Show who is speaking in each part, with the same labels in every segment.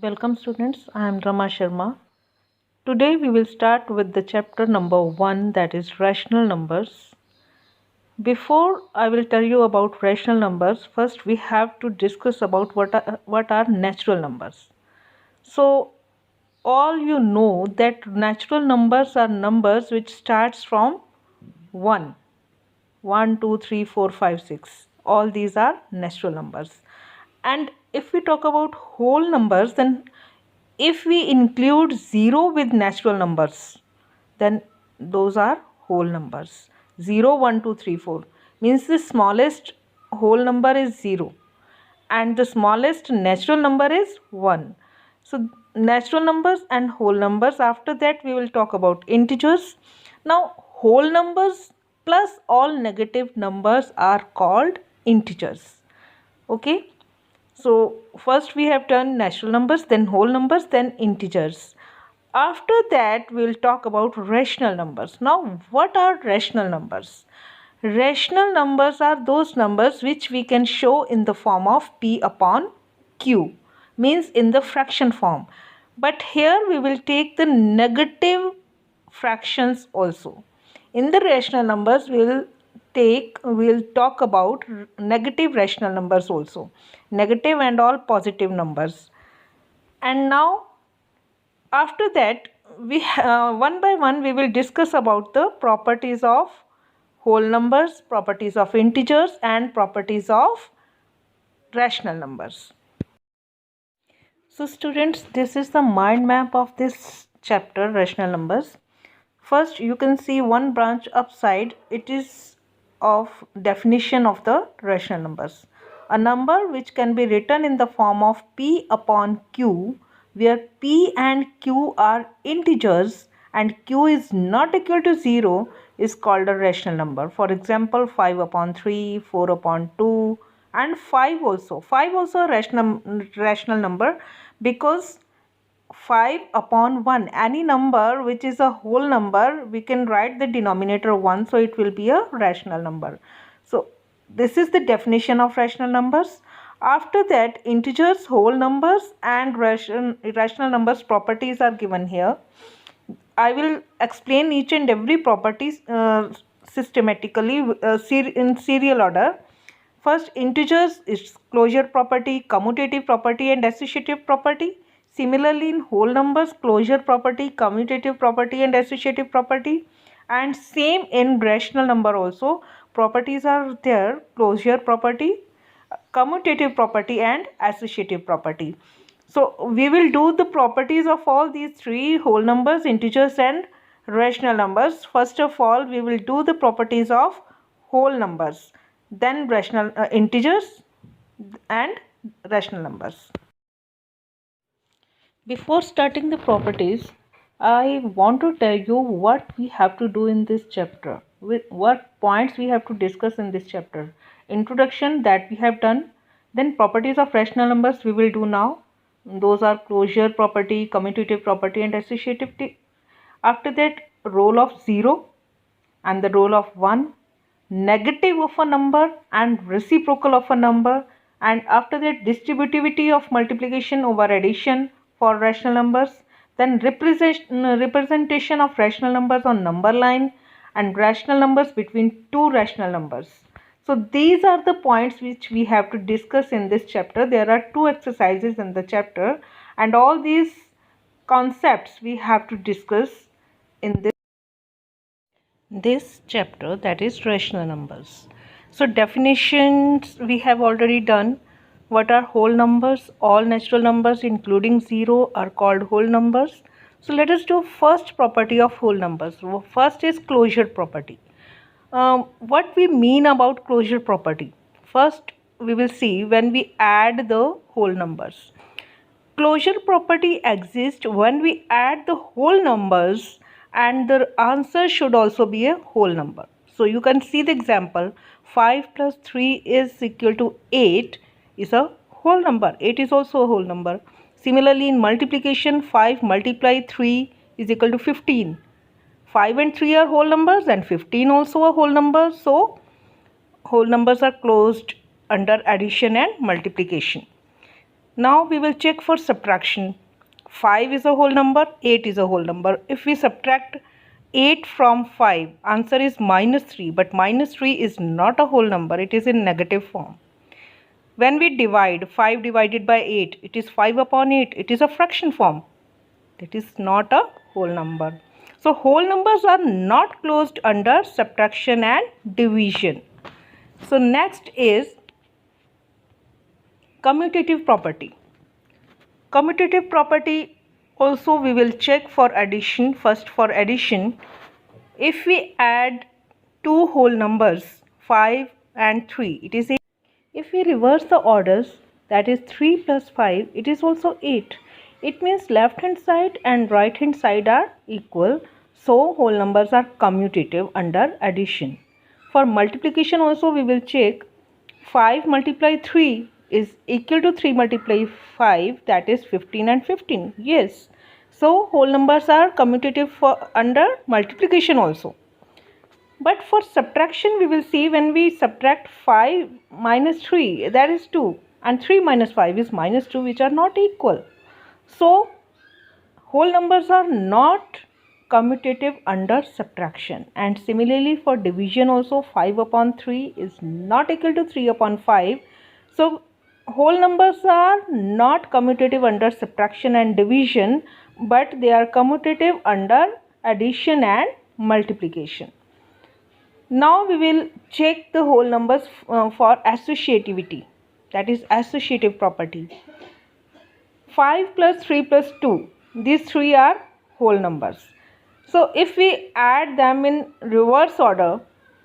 Speaker 1: Welcome students, I am Rama Sharma. Today we will start with the chapter number 1, that is rational numbers. Before I will tell you about rational numbers, first we have to discuss about what are natural numbers. So all you know that natural numbers are numbers which starts from 1. 1, 2, 3, 4, 5, 6. All these are natural numbers. And if we talk about whole numbers, then if we include 0 with natural numbers, then those are whole numbers. 0, 1, 2, 3, 4 means the smallest whole number is 0 and the smallest natural number is 1. So natural numbers and whole numbers. After that we will talk about integers. Now whole numbers plus all negative numbers are called integers. Okay, so first we have done natural numbers, then whole numbers, then integers. After that we will talk about rational numbers. Now what are rational numbers? Rational numbers are those numbers which we can show in the form of p upon q, means in the fraction form. But here we will take the negative fractions also. In the rational numbers we'll talk about negative rational numbers also, negative and all positive numbers. And now after that we one by one we will discuss about the properties of whole numbers, properties of integers and properties of rational numbers. So students, this is the mind map of this chapter, rational numbers. First you can see one branch upside, it is of definition of the rational numbers. A number which can be written in the form of p upon q, where p and q are integers and q is not equal to 0, is called a rational number. For example, 5 upon 3, 4 upon 2 and 5 also. 5 also a rational number because 5 upon 1, any number which is a whole number, we can write the denominator 1, so it will be a rational number. So this is the definition of rational numbers. After that, integers, whole numbers and rational numbers properties are given here. I will explain each and every properties systematically in serial order. First, integers is closure property, commutative property and associative property. Similarly, in whole numbers, closure property, commutative property and associative property. And same in rational number also. Properties are there, closure property, commutative property and associative property. So we will do the properties of all these three, whole numbers, integers and rational numbers. First of all, we will do the properties of whole numbers, then rational integers and rational numbers. Before starting the properties, I want to tell you what we have to do in this chapter, with what points we have to discuss in this chapter. Introduction, that we have done, then properties of rational numbers we will do now. Those are closure property, commutative property and associative. After that, role of 0 and the role of 1, negative of a number and reciprocal of a number, and after that distributivity of multiplication over addition for rational numbers, then representation of rational numbers on number line and rational numbers between two rational numbers. So these are the points which we have to discuss in this chapter. There are 2 exercises in the chapter and all these concepts we have to discuss in this chapter, that is rational numbers. So definitions we have already done. What are whole numbers? All natural numbers including 0 are called whole numbers. So let us do first property of whole numbers. First is closure property. What we mean about closure property? First we will see when we add the whole numbers. Closure property exists when we add the whole numbers and the answer should also be a whole number. So you can see the example, 5 plus 3 is equal to 8 is a whole number. 8 is also a whole number. Similarly, in multiplication, 5 multiply 3 is equal to 15. 5 and 3 are whole numbers and 15 also a whole number. So whole numbers are closed under addition and multiplication. Now we will check for subtraction. 5 is a whole number, 8 is a whole number. If we subtract 8 from 5, answer is -3, but -3 is not a whole number, it is in negative form. When we divide 5 divided by 8, it is 5 upon 8, it is a fraction form. It is not a whole number. So whole numbers are not closed under subtraction and division. So next is commutative property. Commutative property also we will check for addition. First, for addition, if we add two whole numbers 5 and 3, it is 8. If we reverse the orders, that is 3 plus 5, it is also 8. It means left hand side and right hand side are equal, so whole numbers are commutative under addition. For multiplication also we will check 5 multiply 3 is equal to 3 multiply 5, that is 15 and 15. Yes, so whole numbers are commutative for under multiplication also. But for subtraction we will see, when we subtract 5 minus 3, that is 2, and 3 minus 5 is minus 2, which are not equal. So whole numbers are not commutative under subtraction. And similarly for division also, 5 upon 3 is not equal to 3 upon 5. So whole numbers are not commutative under subtraction and division, but they are commutative under addition and multiplication. Now we will check the whole numbers for associativity, that is associative property. 5 plus 3 plus 2, these three are whole numbers. So if we add them in reverse order,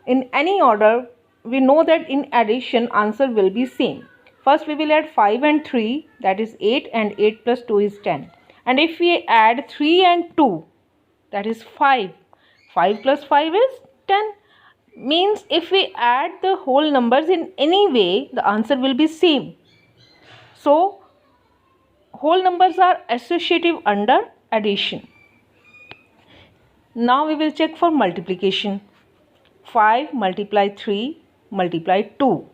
Speaker 1: in any order, we know that in addition answer will be same. First we will add 5 and 3, that is 8, and 8 plus 2 is 10. And if we add 3 and 2, that is 5. 5 plus 5 is 10. Means if we add the whole numbers in any way, the answer will be same. So whole numbers are associative under addition. Now we will check for multiplication. 5 multiply 3 multiply 2,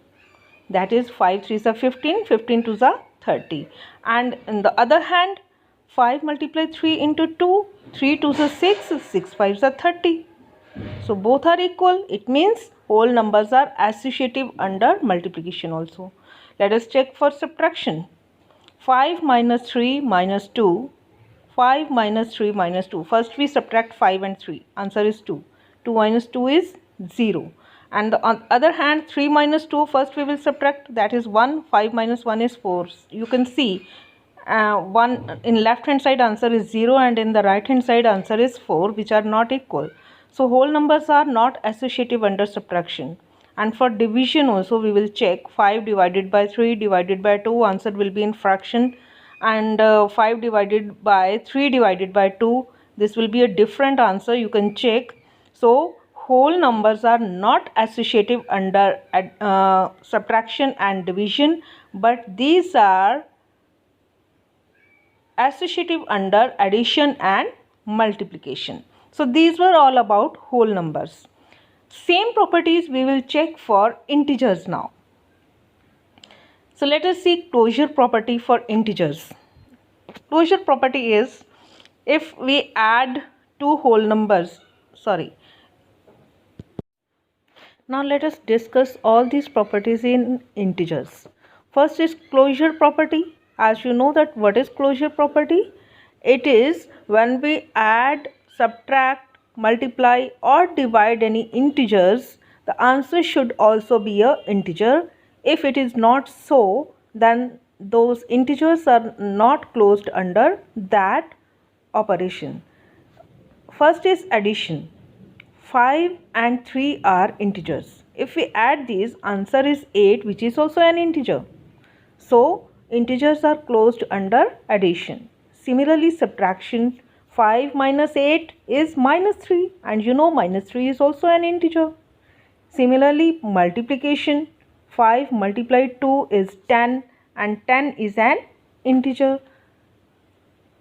Speaker 1: that is 5 3s are 15, 15 2s are 30. And on the other hand, 5 multiply 3 into 2, 3 2s are 6, 6 5s are 30. So both are equal. It means whole numbers are associative under multiplication also. Let us check for subtraction. 5 minus 3 minus 2. 5 minus 3 minus 2. First we subtract 5 and 3. Answer is 2. 2 minus 2 is 0. And on the other hand, 3 minus 2, first we will subtract, that is 1. 5 minus 1 is 4. You can see 1 in left hand side answer is 0, and in the right hand side answer is 4, which are not equal. So whole numbers are not associative under subtraction. And for division also we will check. 5 divided by 3 divided by 2, answer will be in fraction. And 5 divided by 3 divided by 2, this will be a different answer, you can check. So whole numbers are not associative under subtraction and division, but these are associative under addition and multiplication. So these were all about whole numbers. Same properties we will check for integers now. So let us see closure property for integers. Closure property is, if we add two whole numbers, Now let us discuss all these properties in integers. First is closure property. As you know that what is closure property? It is when we add, subtract, multiply or divide any integers, the answer should also be a integer. If it is not so, then those integers are not closed under that operation. First is addition. 5 and 3 are integers. If we add these, answer is 8, which is also an integer. So integers are closed under addition. Similarly, subtraction. 5 minus 8 is minus 3, and you know minus 3 is also an integer. Similarly, multiplication. 5 multiplied 2 is 10, and 10 is an integer.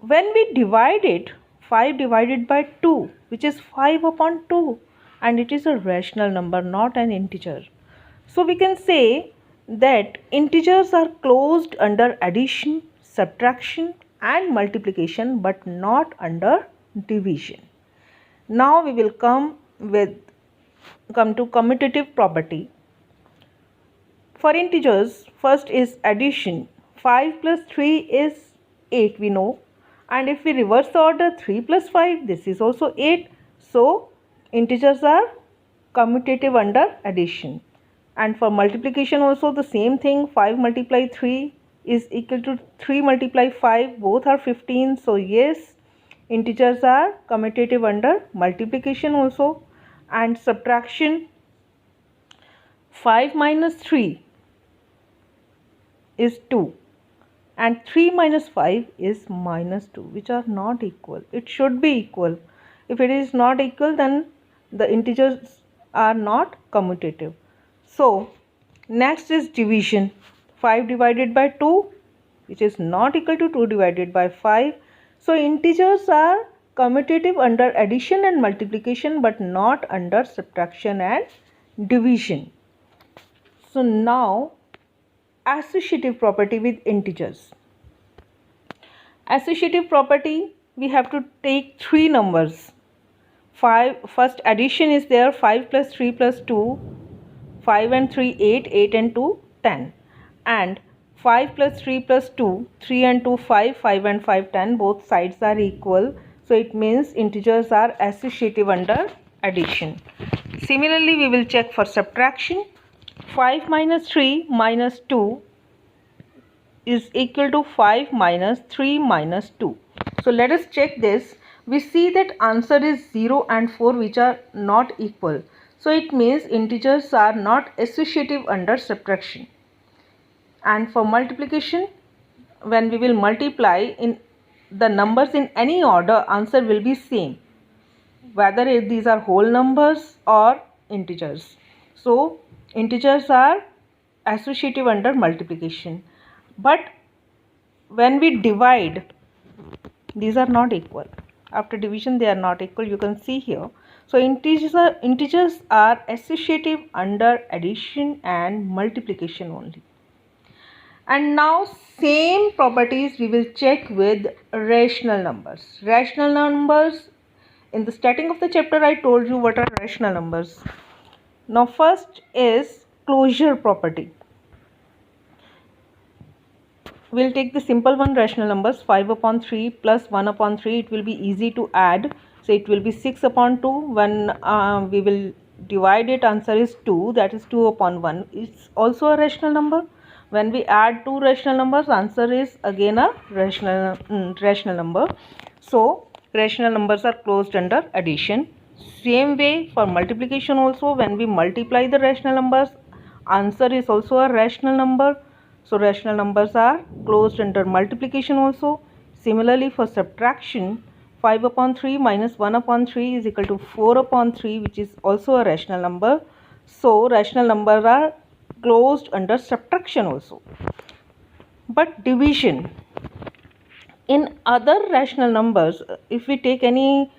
Speaker 1: When we divide it, 5 divided by 2, which is 5 upon 2, and it is a rational number, not an integer. So we can say that integers are closed under addition, subtraction and multiplication but not under division. Now we will come to commutative property. For integers, first is addition. 5 plus 3 is 8, we know, and if we reverse the order, 3 plus 5, this is also 8. So integers are commutative under addition. And for multiplication also the same thing. 5 multiply 3 is equal to 3 multiply 5, both are 15. So yes, integers are commutative under multiplication also. And subtraction, 5 minus 3 is 2 and 3 minus 5 is minus 2, which are not equal. It should be equal. If it is not equal, then the integers are not commutative. So next is division. 5 divided by 2, which is not equal to 2 divided by 5. So integers are commutative under addition and multiplication but not under subtraction and division. So now associative property with integers. Associative property, we have to take three numbers. First addition is there, 5 plus 3 plus 2, 5 and 3 8, 8 and 2 10, and 5 plus 3 plus 2, 3 and 2 5, 5 and 5 10, both sides are equal. So it means integers are associative under addition. Similarly, we will check for subtraction. 5 minus 3 minus 2 is equal to 5 minus 3 minus 2. So let us check this. We see that answer is 0 and 4, which are not equal. So it means integers are not associative under subtraction. And for multiplication, when we will multiply in the numbers in any order, answer will be same, whether these are whole numbers or integers. So integers are associative under multiplication. But when we divide, these are not equal. After division, they are not equal. You can see here. So integers are associative under addition and multiplication only. And now same properties we will check with rational numbers. Rational numbers, in the starting of the chapter I told you what are rational numbers. Now first is closure property. We will take the simple one, rational numbers. 5 upon 3 plus 1 upon 3, it will be easy to add. So it will be 6 upon 2. When we will divide it, answer is 2, that is 2 upon 1. It's also a rational number. When we add two rational numbers, answer is again a rational number. So rational numbers are closed under addition. Same way for multiplication also, when we multiply the rational numbers, answer is also a rational number. So rational numbers are closed under multiplication also. Similarly for subtraction, 5 upon 3 minus 1 upon 3 is equal to 4 upon 3, which is also a rational number. So rational numbers are closed under subtraction also. But division, in other rational numbers, if we take any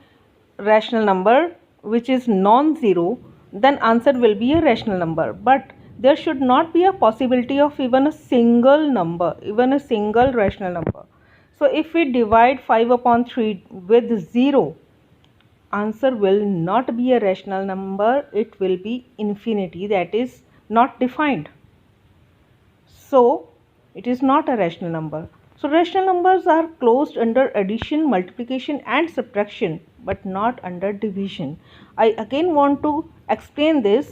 Speaker 1: rational number which is non-zero, then answer will be a rational number. But there should not be a possibility of even a single number, even a single rational number. So if we divide 5 upon 3 with 0, answer will not be a rational number, it will be infinity, that is not defined. So it is not a rational number. So rational numbers are closed under addition, multiplication and subtraction, but not under division. I again want to explain this.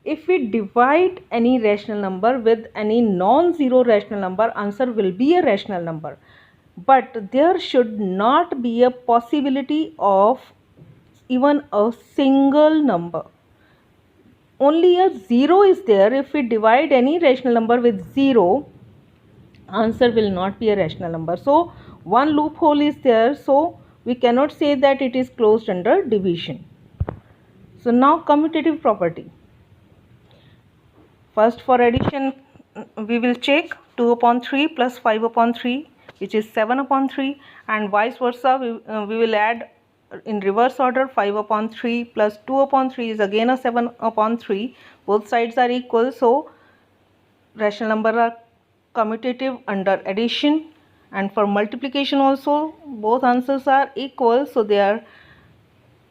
Speaker 1: If we divide any rational number with any non-zero rational number, answer will be a rational number. But there should not be a possibility of even a single number. Only a 0 is there. If we divide any rational number with 0, answer will not be a rational number. So one loophole is there. So we cannot say that it is closed under division. So now commutative property. First for addition, we will check 2 upon 3 plus 5 upon 3, which is 7 upon 3, and vice versa. We will add in reverse order. 5 upon 3 plus 2 upon 3 is again a 7 upon 3. Both sides are equal. So rational number are commutative under addition, and for multiplication also both answers are equal, so they are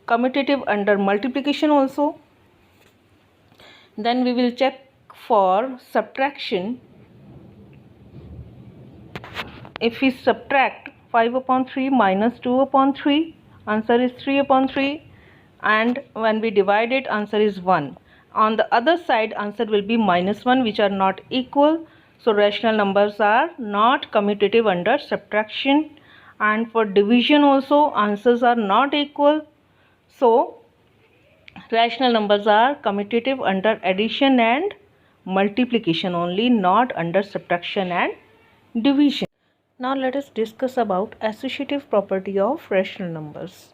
Speaker 1: commutative under multiplication also. Then we will check for subtraction. If we subtract 5 upon 3 minus 2 upon 3, answer is 3 upon 3, and when we divide it, answer is 1. On the other side, answer will be minus 1, which are not equal. So rational numbers are not commutative under subtraction, and for division also answers are not equal. So rational numbers are commutative under addition and multiplication only, not under subtraction and division. Now let us discuss about associative property of rational numbers.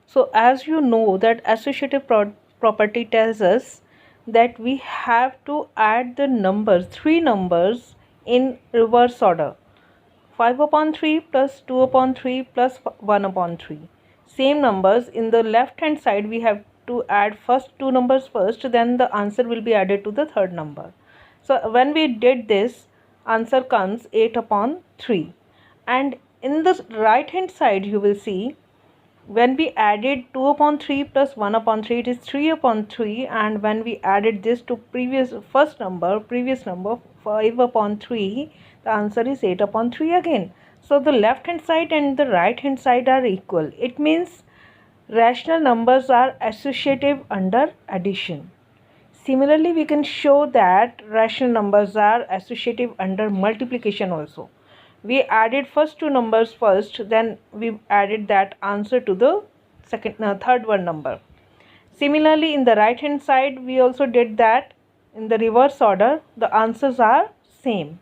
Speaker 1: So as you know that associative property tells us that we have to add the numbers, three numbers in reverse order. 5 upon 3 plus 2 upon 3 plus 1 upon 3. Same numbers in the left hand side, we have to add first two numbers first, then the answer will be added to the third number. So when we did this, answer comes 8 upon 3. And in the right hand side you will see, when we added 2 upon 3 plus 1 upon 3, it is 3 upon 3, and when we added this to previous number 5 upon 3, the answer is 8 upon 3 again. So the left hand side and the right hand side are equal. It means rational numbers are associative under addition. Similarly, we can show that rational numbers are associative under multiplication also. We added first two numbers first, then we added that answer to the third one number. Similarly, in the right hand side, we also did that in the reverse order. The answers are same.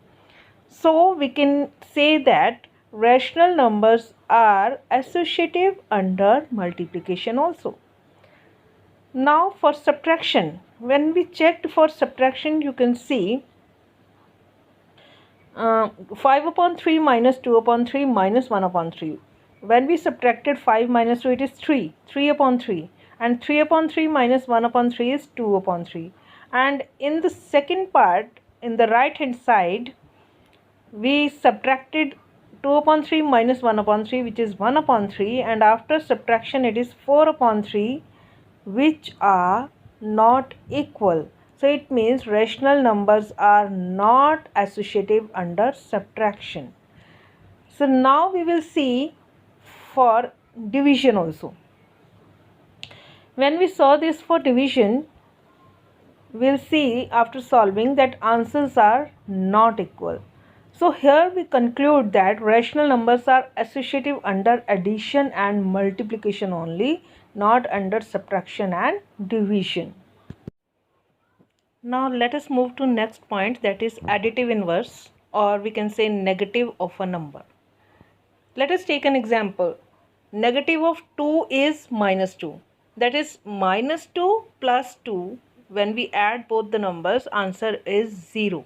Speaker 1: So we can say that rational numbers are associative under multiplication also. Now for subtraction, when we checked for subtraction, you can see 5 upon 3 minus 2 upon 3 minus 1 upon 3. When we subtracted 5 minus 2, it is 3 upon 3, and 3 upon 3 minus 1 upon 3 is 2 upon 3. And in the second part, in the right hand side, we subtracted 2 upon 3 minus 1 upon 3, which is 1 upon 3, and after subtraction it is 4 upon 3, which are not equal. So it means rational numbers are not associative under subtraction. So now we will see for division also. When we saw this for division, we'll see after solving that answers are not equal. So here we conclude that rational numbers are associative under addition and multiplication only, not under subtraction and division. Now let us move to next point, that is additive inverse, or we can say negative of a number. Let us take an example. Negative of 2 is minus 2. That is minus 2 plus 2. When we add both the numbers, answer is 0.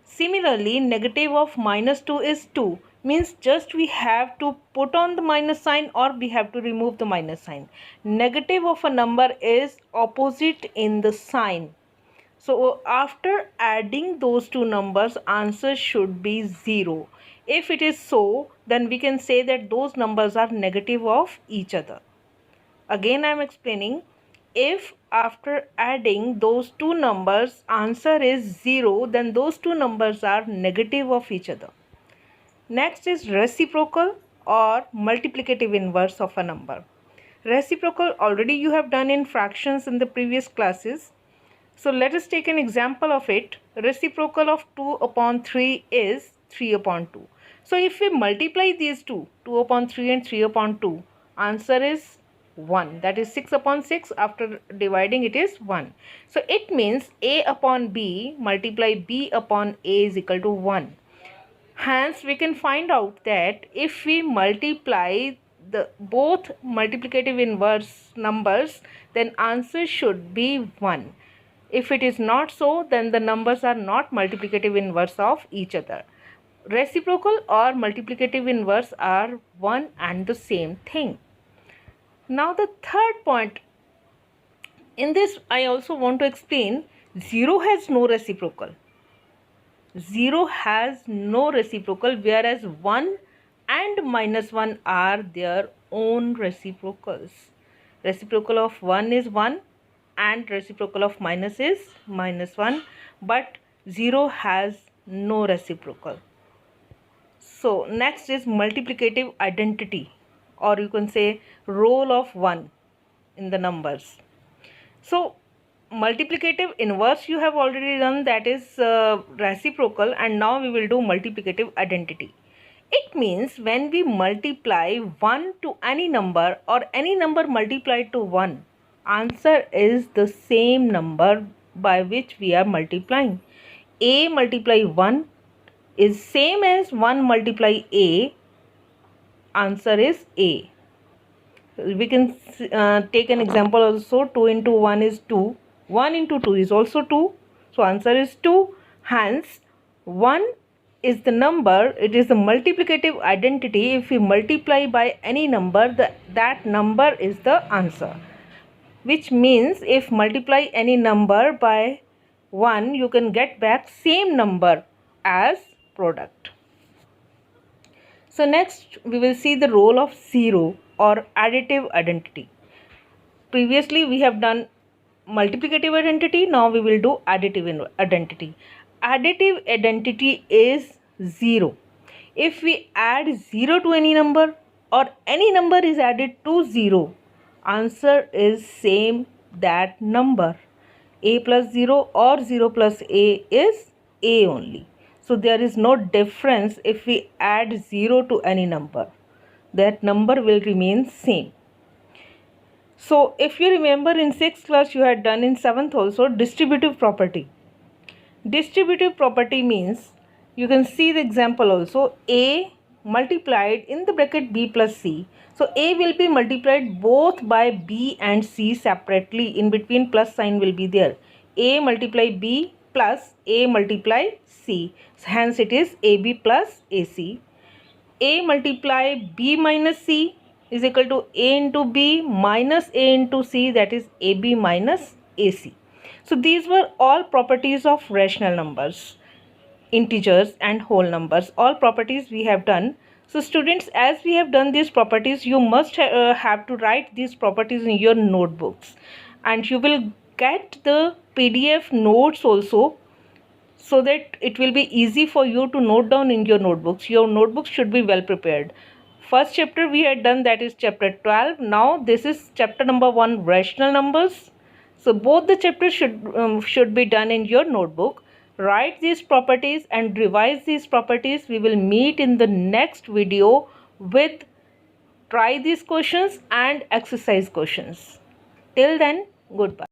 Speaker 1: Similarly, negative of minus 2 is 2. Means just we have to put on the minus sign or we have to remove the minus sign. Negative of a number is opposite in the sign. So after adding those two numbers, answer should be 0. If it is so, then we can say that those numbers are negative of each other. Again I am explaining, if after adding those two numbers answer is 0, then those two numbers are negative of each other. Next is reciprocal or multiplicative inverse of a number. Reciprocal already you have done in fractions in the previous classes. So let us take an example of it. Reciprocal of 2 upon 3 is 3 upon 2. So if we multiply these two, 2 upon 3 and 3 upon 2, answer is 1. That is 6 upon 6. After dividing it is 1. So it means A upon B multiply B upon A is equal to 1. Hence we can find out that if we multiply the both multiplicative inverse numbers, then answer should be 1. If it is not so, then the numbers are not multiplicative inverse of each other. Reciprocal or multiplicative inverse are one and the same thing. Now the third point, in this I also want to explain, 0 has no reciprocal. 0 has no reciprocal, whereas 1 and minus 1 are their own reciprocals. Reciprocal of 1 is 1 and reciprocal of minus is minus 1, but 0 has no reciprocal. So next is multiplicative identity, or you can say role of 1 in the numbers. So multiplicative inverse you have already done, that is reciprocal, and now we will do multiplicative identity. It means when we multiply 1 to any number or any number multiplied to 1, answer is the same number by which we are multiplying. A multiply 1 is same as 1 multiply A, answer is A. We can take an example also. 2 into 1 is 2, 1 into 2 is also 2, so answer is 2. Hence 1 is the number, it is the multiplicative identity. If we multiply by any number, that number is the answer, which means if multiply any number by 1, you can get back same number as product. So next we will see the role of 0 or additive identity. Previously we have done multiplicative identity, now we will do additive identity. Additive identity is 0. If we add 0 to any number or any number is added to 0, answer is same that number. A plus 0 or 0 plus A is A only. So there is no difference if we add 0 to any number. That number will remain same. So if you remember in 6th class you had done in 7th also distributive property. Distributive property means, you can see the example also, A multiplied in the bracket B plus C. So A will be multiplied both by B and C separately, in between plus sign will be there. A multiply B plus A multiply C, hence it is AB plus AC. A multiply B minus C is equal to A into B minus A into C, that is AB minus AC. So these were all properties of rational numbers, integers and whole numbers. All properties we have done. So students, as we have done these properties, you must have to write these properties in your notebooks, and you will get the PDF notes also, so that it will be easy for you to note down in your notebooks. Your notebooks should be well prepared. First chapter we had done, that is chapter 12. Now this is chapter number 1, rational numbers. So both the chapters should be done in your notebook. Write these properties and revise these properties. We will meet in the next video with try these questions and exercise questions. Till then, goodbye.